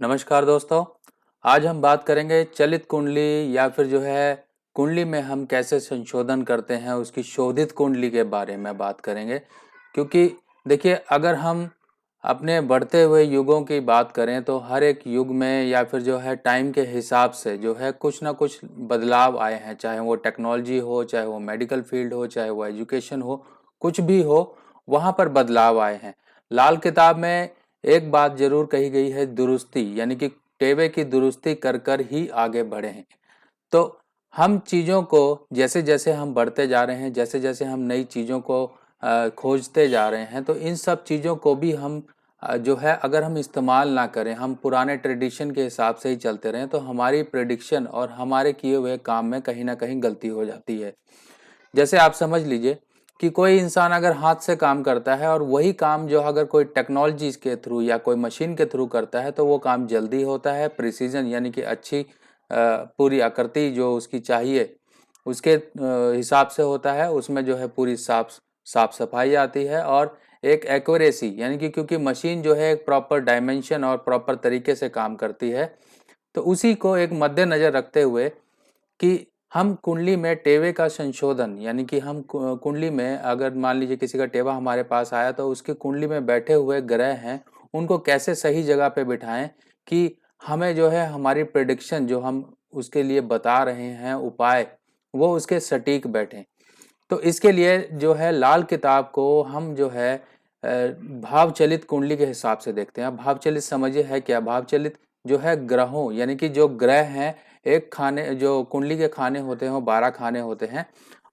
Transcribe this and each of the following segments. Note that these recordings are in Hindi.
नमस्कार दोस्तों। आज हम बात करेंगे चलित कुंडली या फिर जो है कुंडली में हम कैसे संशोधन करते हैं, उसकी शोधित कुंडली के बारे में बात करेंगे। क्योंकि देखिए, अगर हम अपने बढ़ते हुए युगों की बात करें तो हर एक युग में या फिर जो है टाइम के हिसाब से जो है कुछ ना कुछ बदलाव आए हैं, चाहे वो टेक्नोलॉजी हो, चाहे वो मेडिकल फील्ड हो, चाहे वो एजुकेशन हो, कुछ भी हो, वहाँ पर बदलाव आए हैं। लाल किताब में एक बात जरूर कही गई है, दुरुस्ती, यानी कि टेवे की दुरुस्ती कर कर ही आगे बढ़े हैं। तो हम चीज़ों को जैसे जैसे हम बढ़ते जा रहे हैं, जैसे जैसे हम नई चीज़ों को खोजते जा रहे हैं, तो इन सब चीज़ों को भी हम जो है अगर हम इस्तेमाल ना करें, हम पुराने ट्रेडिशन के हिसाब से ही चलते रहें, तो हमारी प्रेडिक्शन और हमारे किए हुए काम में कहीं ना कहीं गलती हो जाती है। जैसे आप समझ लीजिए कि कोई इंसान अगर हाथ से काम करता है और वही काम जो अगर कोई टेक्नोलॉजी के थ्रू या कोई मशीन के थ्रू करता है, तो वो काम जल्दी होता है, प्रिसीजन यानी कि अच्छी पूरी आकृति जो उसकी चाहिए उसके हिसाब से होता है, उसमें जो है पूरी साफ साफ सफाई आती है और एक एक्यूरेसी, यानी कि क्योंकि मशीन जो है एक प्रॉपर डायमेंशन और प्रॉपर तरीके से काम करती है। तो उसी को एक मद्देनजर रखते हुए कि हम कुंडली में टेवे का संशोधन, यानी कि हम कुंडली में अगर मान लीजिए किसी का टेवा हमारे पास आया, तो उसकी कुंडली में बैठे हुए ग्रह हैं, उनको कैसे सही जगह पे बिठाएं कि हमें जो है हमारी प्रेडिक्शन जो हम उसके लिए बता रहे हैं उपाय, वो उसके सटीक बैठे। तो इसके लिए जो है लाल किताब को हम जो है भाव चलित कुंडली के हिसाब से देखते हैं। अब भाव चलित समझिए है क्या। भाव चलित जो है ग्रहों, यानी कि जो ग्रह हैं, एक खाने जो कुंडली के खाने होते हैं वो 12 खाने होते हैं।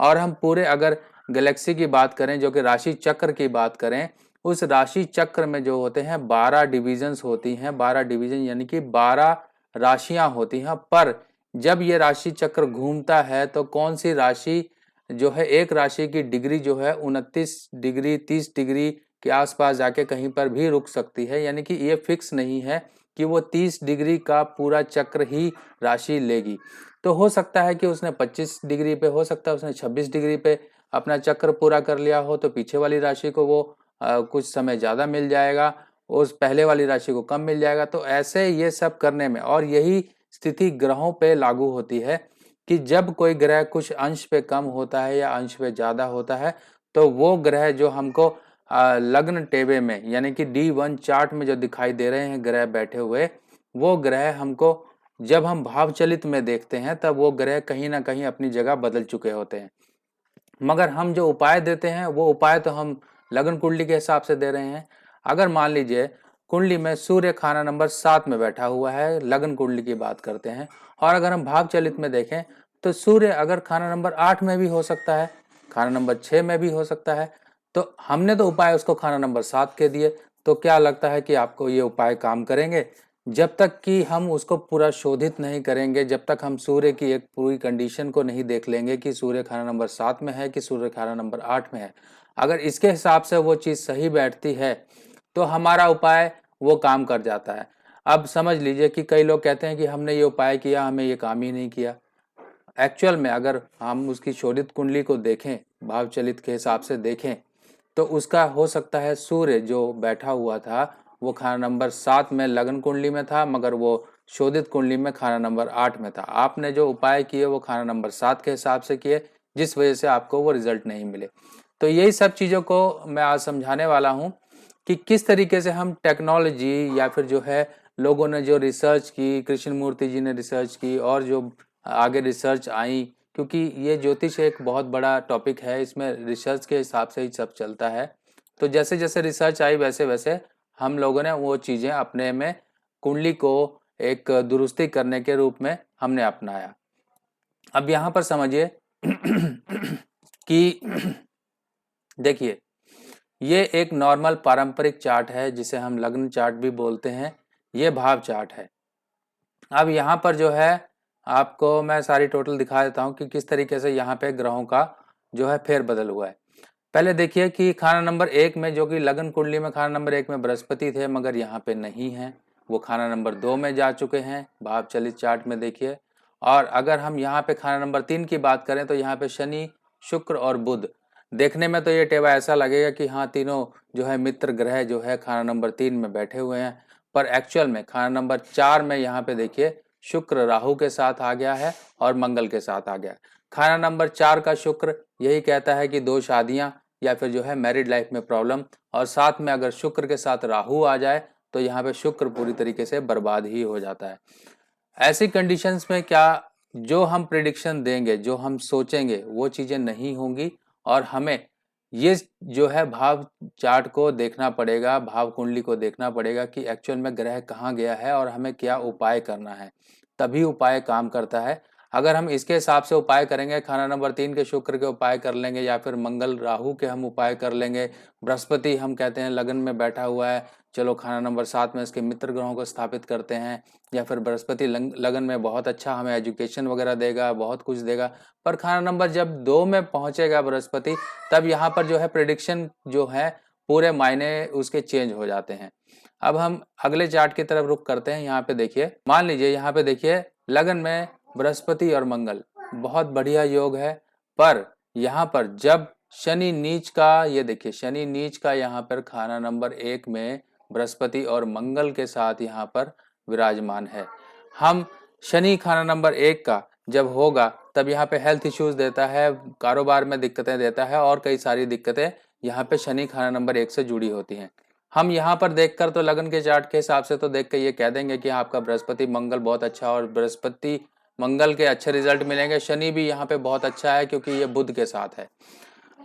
और हम पूरे अगर गैलेक्सी की बात करें, जो कि राशि चक्र की बात करें, उस राशि चक्र में जो होते हैं 12 डिविजन्स होती हैं। 12 डिवीजन यानी कि 12 राशियां होती हैं। पर जब ये राशि चक्र घूमता है तो कौन सी राशि जो है, एक राशि की डिग्री जो है 29 डिग्री 30 डिग्री के आसपास जाके कहीं पर भी रुक सकती है, यानी कि ये फिक्स नहीं है कि वो 30 डिग्री का पूरा चक्र ही राशि लेगी। तो हो सकता है कि उसने 25 डिग्री पे, हो सकता है उसने 26 डिग्री पे अपना चक्र पूरा कर लिया हो, तो पीछे वाली राशि को वो कुछ समय ज़्यादा मिल जाएगा, उस पहले वाली राशि को कम मिल जाएगा। तो ऐसे ये सब करने में, और यही स्थिति ग्रहों पे लागू होती है कि जब कोई ग्रह कुछ अंश पे कम होता है या अंश पे ज़्यादा होता है, तो वो ग्रह जो हमको लग्न टेबे में, यानी कि D1 चार्ट में जो दिखाई दे रहे हैं ग्रह बैठे हुए, वो ग्रह हमको जब हम भाव चलित में देखते हैं, तब वो ग्रह कहीं ना कहीं अपनी जगह बदल चुके होते हैं। मगर हम जो उपाय देते हैं, वो उपाय तो हम लग्न कुंडली के हिसाब से दे रहे हैं। अगर मान लीजिए कुंडली में सूर्य खाना नंबर 7 में बैठा हुआ है, लग्न कुंडली की बात करते हैं, और अगर हम भाव चलित में देखें तो सूर्य अगर खाना नंबर 8 में भी हो सकता है, खाना नंबर 6 में भी हो सकता है। तो हमने तो उपाय उसको खाना नंबर 7 के दिए। तो क्या लगता है कि आपको ये उपाय काम करेंगे? जब तक कि हम उसको पूरा शोधित नहीं करेंगे, जब तक हम सूर्य की एक पूरी कंडीशन को नहीं देख लेंगे कि सूर्य खाना नंबर 7 में है कि सूर्य खाना नंबर 8 में है, अगर इसके हिसाब से वो चीज़ सही बैठती है, तो हमारा उपाय वो काम कर जाता है। अब समझ लीजिए कि कई लोग कहते हैं कि हमने ये उपाय किया, हमें ये काम ही नहीं किया। एक्चुअल में अगर हम उसकी शोधित कुंडली को देखें, भाव चलित के हिसाब से देखें, तो उसका हो सकता है सूर्य जो बैठा हुआ था वो खाना नंबर 7 में लग्न कुंडली में था, मगर वो शोधित कुंडली में खाना नंबर 8 में था। आपने जो उपाय किए वो खाना नंबर 7 के हिसाब से किए, जिस वजह से आपको वो रिजल्ट नहीं मिले। तो यही सब चीज़ों को मैं आज समझाने वाला हूँ कि किस तरीके से हम टेक्नोलॉजी या फिर जो है लोगों ने जो रिसर्च की, कृष्ण मूर्ति जी ने रिसर्च की और जो आगे रिसर्च आई, क्योंकि ये ज्योतिष एक बहुत बड़ा टॉपिक है, इसमें रिसर्च के हिसाब से ही सब चलता है। तो जैसे जैसे रिसर्च आई वैसे वैसे हम लोगों ने वो चीज़ें अपने में कुंडली को एक दुरुस्ती करने के रूप में हमने अपनाया। अब यहाँ पर समझिए कि देखिए, ये एक नॉर्मल पारंपरिक चार्ट है जिसे हम लग्न चार्ट भी बोलते हैं। ये भाव चार्ट है। अब यहाँ पर जो है आपको मैं सारी टोटल दिखा देता हूँ कि किस तरीके से यहाँ पे ग्रहों का जो है फेरबदल हुआ है। पहले देखिए कि खाना नंबर 1 में, जो कि लग्न कुंडली में खाना नंबर 1 में बृहस्पति थे, मगर यहाँ पे नहीं है, वो खाना नंबर 2 में जा चुके हैं भाव चलित चार्ट में, देखिए। और अगर हम यहाँ पे खाना नंबर 3 की बात करें तो यहाँ पे शनि, शुक्र और बुध। देखने में तो ये टेवा ऐसा लगेगा कि हाँ, तीनों जो है मित्र ग्रह जो है खाना नंबर 3 में बैठे हुए हैं, पर एक्चुअल में खाना नंबर 4 में यहाँ पे देखिए शुक्र राहु के साथ आ गया है और मंगल के साथ आ गया। खाना नंबर 4 का शुक्र यही कहता है कि 2 शादियां या फिर जो है मैरिड लाइफ में प्रॉब्लम, और साथ में अगर शुक्र के साथ राहु आ जाए तो यहाँ पे शुक्र पूरी तरीके से बर्बाद ही हो जाता है। ऐसी कंडीशंस में क्या जो हम प्रिडिक्शन देंगे, जो हम सोचेंगे वो चीजें नहीं होंगी, और हमें ये जो है भाव चार्ट को देखना पड़ेगा, भाव कुंडली को देखना पड़ेगा कि एक्चुअल में ग्रह कहाँ गया है और हमें क्या उपाय करना है, तभी उपाय काम करता है। अगर हम इसके हिसाब से उपाय करेंगे, खाना नंबर 3 के शुक्र के उपाय कर लेंगे या फिर मंगल राहु के हम उपाय कर लेंगे, बृहस्पति हम कहते हैं लगन में बैठा हुआ है, चलो खाना नंबर 7 में इसके मित्र ग्रहों को स्थापित करते हैं, या फिर बृहस्पति लगन में बहुत अच्छा हमें एजुकेशन वगैरह देगा, बहुत कुछ देगा, पर खाना नंबर जब 2 में पहुंचेगा बृहस्पति, तब यहाँ पर जो है प्रेडिक्शन जो है पूरे मायने उसके चेंज हो जाते हैं। अब हम अगले चार्ट की तरफ रुख करते हैं। यहाँ पे देखिए, मान लीजिए यहाँ पे देखिए लगन में बृहस्पति और मंगल बहुत बढ़िया योग है, पर यहाँ पर जब शनि नीच का, ये देखिए शनि नीच का यहाँ पर खाना नंबर 1 में बृहस्पति और मंगल के साथ यहाँ पर विराजमान है। हम शनि खाना नंबर 1 का जब होगा तब यहाँ पे हेल्थ इश्यूज देता है, कारोबार में दिक्कतें देता है, और कई सारी दिक्कतें यहाँ पे शनि खाना नंबर 1 से जुड़ी होती हैं। हम यहाँ पर देखकर तो लगन के चार्ट के हिसाब से तो देख के ये कह देंगे कि आपका बृहस्पति मंगल बहुत अच्छा, और बृहस्पति मंगल के अच्छे रिजल्ट मिलेंगे। शनि भी यहाँ पे बहुत अच्छा है क्योंकि ये बुध के साथ है,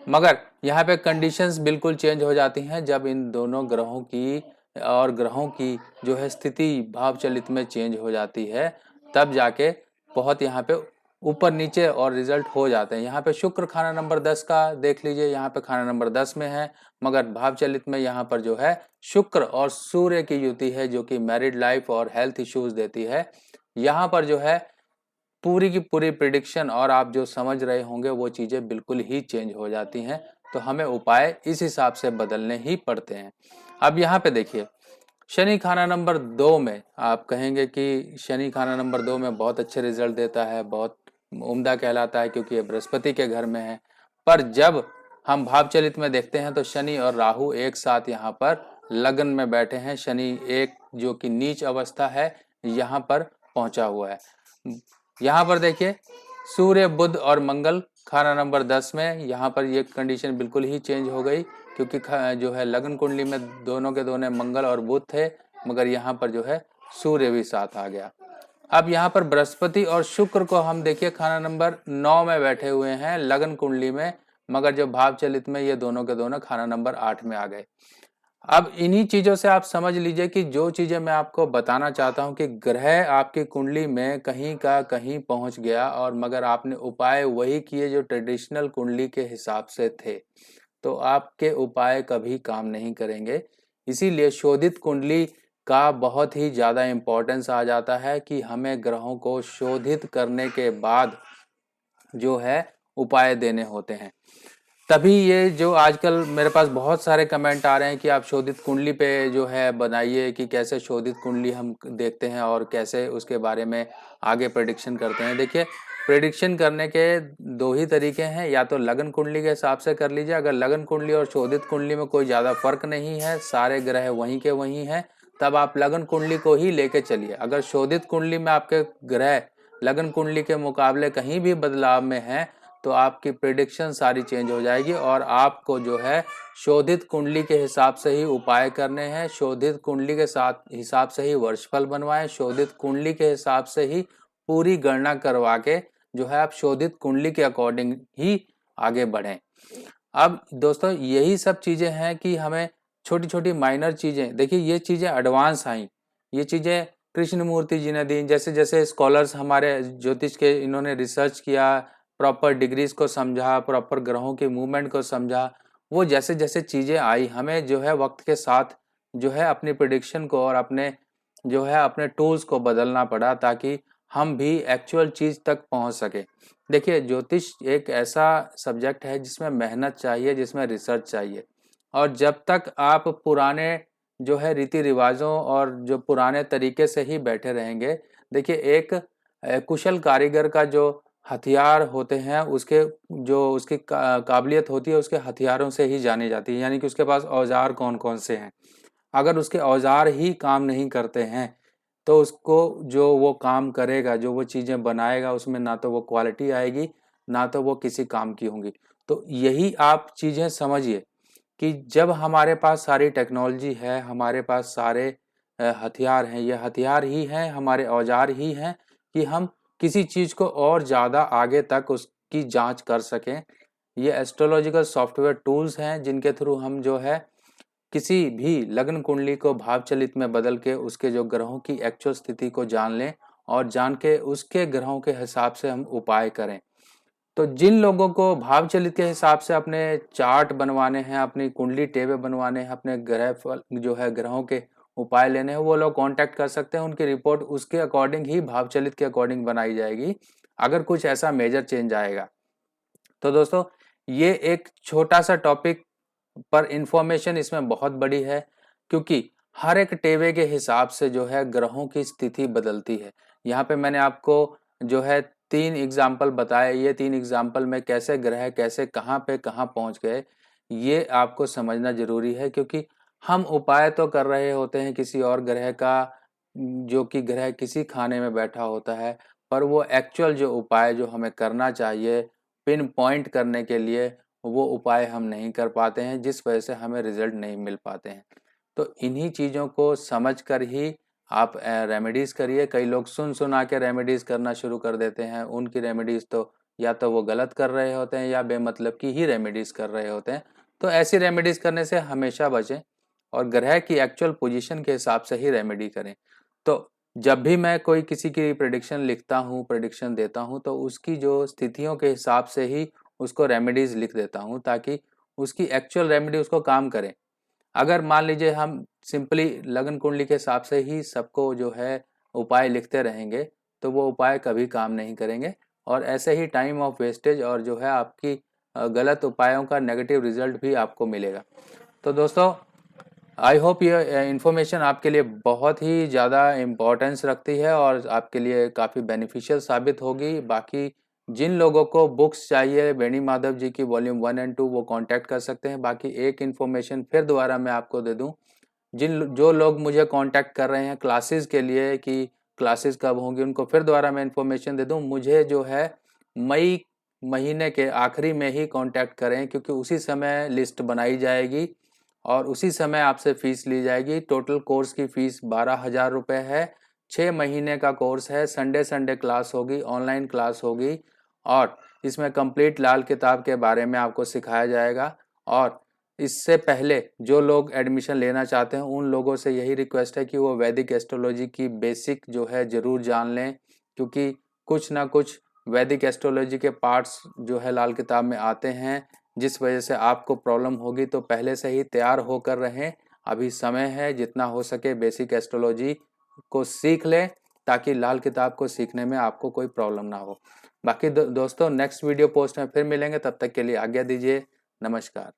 मगर यहाँ पे कंडीशंस बिल्कुल चेंज हो जाती हैं जब इन दोनों ग्रहों की और ग्रहों की जो है स्थिति भाव चलित में चेंज हो जाती है, तब जाके बहुत यहाँ पे ऊपर नीचे और रिजल्ट हो जाते हैं। यहाँ पे शुक्र खाना नंबर 10 का देख लीजिए, यहाँ पे खाना नंबर 10 में है, मगर भाव चलित में यहाँ पर जो है शुक्र और सूर्य की युति है जो कि मैरिड लाइफ और हेल्थ इश्यूज देती है। यहाँ पर जो है पूरी की पूरी प्रिडिक्शन और आप जो समझ रहे होंगे वो चीजें बिल्कुल ही चेंज हो जाती हैं, तो हमें उपाय इस हिसाब से बदलने ही पड़ते हैं। अब यहाँ पे देखिए शनि खाना नंबर 2 में आप कहेंगे कि शनि खाना नंबर 2 में बहुत अच्छे रिजल्ट देता है, बहुत उम्दा कहलाता है क्योंकि ये बृहस्पति के घर में है, पर जब हम भाव चलित में देखते हैं तो शनि और राहु एक साथ यहाँ पर लगन में बैठे हैं। शनि एक जो कि नीच अवस्था है यहाँ पर पहुंचा हुआ है। यहाँ पर देखिए सूर्य बुध और मंगल खाना नंबर 10 में, यहाँ पर ये कंडीशन बिल्कुल ही चेंज हो गई क्योंकि जो है लगन कुंडली में दोनों के दोनों मंगल और बुध थे, मगर यहाँ पर जो है सूर्य भी साथ आ गया। अब यहाँ पर बृहस्पति और शुक्र को हम देखिए खाना नंबर 9 में बैठे हुए हैं लगन कुंडली में, मगर जो भाव चलित में ये दोनों के दोनों खाना नंबर 8 में आ गए। अब इन्हीं चीजों से आप समझ लीजिए कि जो चीजें मैं आपको बताना चाहता हूं कि ग्रह आपकी कुंडली में कहीं का कहीं पहुंच गया, और मगर आपने उपाय वही किए जो ट्रेडिशनल कुंडली के हिसाब से थे, तो आपके उपाय कभी काम नहीं करेंगे। इसीलिए शोधित कुंडली का बहुत ही ज्यादा इंपॉर्टेंस आ जाता है कि हमें ग्रहों को शोधित करने के बाद जो है उपाय देने होते हैं। तभी ये जो आजकल मेरे पास बहुत सारे कमेंट आ रहे हैं कि आप शोधित कुंडली पे जो है बनाइए कि कैसे शोधित कुंडली हम देखते हैं और कैसे उसके बारे में आगे प्रेडिक्शन करते हैं। देखिए प्रेडिक्शन करने के 2 ही तरीके हैं, या तो लगन कुंडली के हिसाब से कर लीजिए, अगर लगन कुंडली और शोधित कुंडली में कोई ज़्यादा फर्क नहीं है, सारे ग्रह वहीं के वहीं हैं, तब आप लगन कुंडली को ही लेके चलिए। अगर शोधित कुंडली में आपके ग्रह लगन कुंडली के मुकाबले कहीं भी बदलाव में है तो आपकी प्रेडिक्शन सारी चेंज हो जाएगी, और आपको जो है शोधित कुंडली के हिसाब से ही उपाय करने हैं, शोधित कुंडली के साथ हिसाब से ही वर्षफल बनवाएं, शोधित कुंडली के हिसाब से ही पूरी गणना करवा के जो है आप शोधित कुंडली के अकॉर्डिंग ही आगे बढ़ें। अब दोस्तों यही सब चीजें हैं कि हमें छोटी छोटी माइनर चीजें, देखिए ये चीजें एडवांस आई, ये चीजें कृष्णमूर्ति जी ने दी, जैसे जैसे स्कॉलर्स हमारे ज्योतिष के इन्होंने रिसर्च किया, प्रॉपर डिग्रीज को समझा, प्रॉपर ग्रहों की मूवमेंट को समझा, वो जैसे जैसे चीजें आई हमें जो है वक्त के साथ जो है अपनी प्रिडिक्शन को और अपने जो है अपने टूल्स को बदलना पड़ा ताकि हम भी एक्चुअल चीज तक पहुंच सके। देखिए ज्योतिष एक ऐसा सब्जेक्ट है जिसमें मेहनत चाहिए, जिसमें रिसर्च चाहिए, और जब तक आप पुराने जो है रीति रिवाजों और जो पुराने तरीके से ही बैठे रहेंगे, देखिए एक कुशल कारीगर का जो हथियार होते हैं उसके जो उसकी काबिलियत होती है उसके हथियारों से ही जानी जाती है, यानी कि उसके पास औजार कौन कौन से हैं। अगर उसके औजार ही काम नहीं करते हैं तो उसको जो वो काम करेगा, जो वो चीज़ें बनाएगा, उसमें ना तो वो क्वालिटी आएगी, ना तो वो किसी काम की होंगी। तो यही आप चीज़ें समझिए कि जब हमारे पास सारी टेक्नोलॉजी है, हमारे पास सारे हथियार हैं, ये हथियार ही हैं, हमारे औजार ही हैं कि हम किसी चीज़ को और ज़्यादा आगे तक उसकी जांच कर सकें। ये एस्ट्रोलॉजिकल सॉफ्टवेयर टूल्स हैं जिनके थ्रू हम जो है किसी भी लग्न कुंडली को भाव चलित में बदल के उसके जो ग्रहों की एक्चुअल स्थिति को जान लें और जान के उसके ग्रहों के हिसाब से हम उपाय करें। तो जिन लोगों को भाव चलित के हिसाब से अपने चार्ट बनवाने हैं, अपनी कुंडली टेबे बनवाने हैं, अपने ग्रह फल जो है ग्रहों के उपाय लेने हैं, वो लोग कांटेक्ट कर सकते हैं। उनकी रिपोर्ट उसके अकॉर्डिंग ही भाव चलित के अकॉर्डिंग बनाई जाएगी अगर कुछ ऐसा मेजर चेंज आएगा। तो दोस्तों ये एक छोटा सा टॉपिक पर इंफॉर्मेशन इसमें बहुत बड़ी है, क्योंकि हर एक टेबे के हिसाब से जो है ग्रहों की स्थिति बदलती है। यहाँ पे मैंने आपको जो है 3 एग्जाम्पल बताए, ये 3 एग्जाम्पल में कैसे ग्रह कैसे कहाँ पे कहाँ पहुँच गए ये आपको समझना जरूरी है, क्योंकि हम उपाय तो कर रहे होते हैं किसी और ग्रह का, जो कि ग्रह किसी खाने में बैठा होता है, पर वो एक्चुअल जो उपाय जो हमें करना चाहिए पिन पॉइंट करने के लिए, वो उपाय हम नहीं कर पाते हैं, जिस वजह से हमें रिजल्ट नहीं मिल पाते हैं। तो इन्हीं चीज़ों को समझ कर ही आप रेमेडीज करिए। कई लोग सुन सुना के रेमेडीज करना शुरू कर देते हैं, उनकी रेमेडीज तो या तो वो गलत कर रहे होते हैं या बेमतलब की ही रेमेडीज कर रहे होते हैं। तो ऐसी रेमेडीज करने से हमेशा बचें और ग्रह की एक्चुअल पोजीशन के हिसाब से ही रेमेडी करें। तो जब भी मैं कोई किसी की प्रेडिक्शन लिखता हूँ, प्रेडिक्शन देता हूँ, तो उसकी जो स्थितियों के हिसाब से ही उसको रेमेडीज लिख देता हूँ ताकि उसकी एक्चुअल रेमेडी उसको काम करे। अगर मान लीजिए हम सिंपली लग्न कुंडली के हिसाब से ही सबको जो है उपाय लिखते रहेंगे तो वो उपाय कभी काम नहीं करेंगे और ऐसे ही टाइम ऑफ वेस्टेज और जो है आपकी गलत उपायों का नेगेटिव रिजल्ट भी आपको मिलेगा। तो दोस्तों आई होप ये इन्फॉर्मेशन आपके लिए बहुत ही ज़्यादा इम्पोर्टेंस रखती है और आपके लिए काफ़ी बेनिफिशियल साबित होगी। बाकी जिन लोगों को बुक्स चाहिए वेणी माधव जी की वॉल्यूम 1 एंड 2 वो कांटेक्ट कर सकते हैं। बाकी एक इन्फॉर्मेशन फिर दोबारा मैं आपको दे दूं, जो लोग मुझे कांटेक्ट कर रहे हैं क्लासेस के लिए कि क्लासेस कब होंगी, उनको फिर दोबारा मैं इन्फॉर्मेशन दे दूं। मुझे जो है मई महीने के आखिरी में ही कांटेक्ट करें, क्योंकि उसी समय लिस्ट बनाई जाएगी और उसी समय आपसे फीस ली जाएगी। टोटल कोर्स की फीस 12,000 रुपये है। 6 महीने का कोर्स है। संडे संडे क्लास होगी, ऑनलाइन क्लास होगी और इसमें कंप्लीट लाल किताब के बारे में आपको सिखाया जाएगा। और इससे पहले जो लोग एडमिशन लेना चाहते हैं उन लोगों से यही रिक्वेस्ट है कि वो वैदिक एस्ट्रोलॉजी की बेसिक जो है ज़रूर जान लें, क्योंकि कुछ ना कुछ वैदिक एस्ट्रोलॉजी के पार्ट्स जो है लाल किताब में आते हैं, जिस वजह से आपको प्रॉब्लम होगी। तो पहले से ही तैयार होकर रहें, अभी समय है, जितना हो सके बेसिक एस्ट्रोलॉजी को सीख लें ताकि लाल किताब को सीखने में आपको कोई प्रॉब्लम ना हो। बाकी दोस्तों नेक्स्ट वीडियो पोस्ट में फिर मिलेंगे, तब तक के लिए आज्ञा दीजिए। नमस्कार।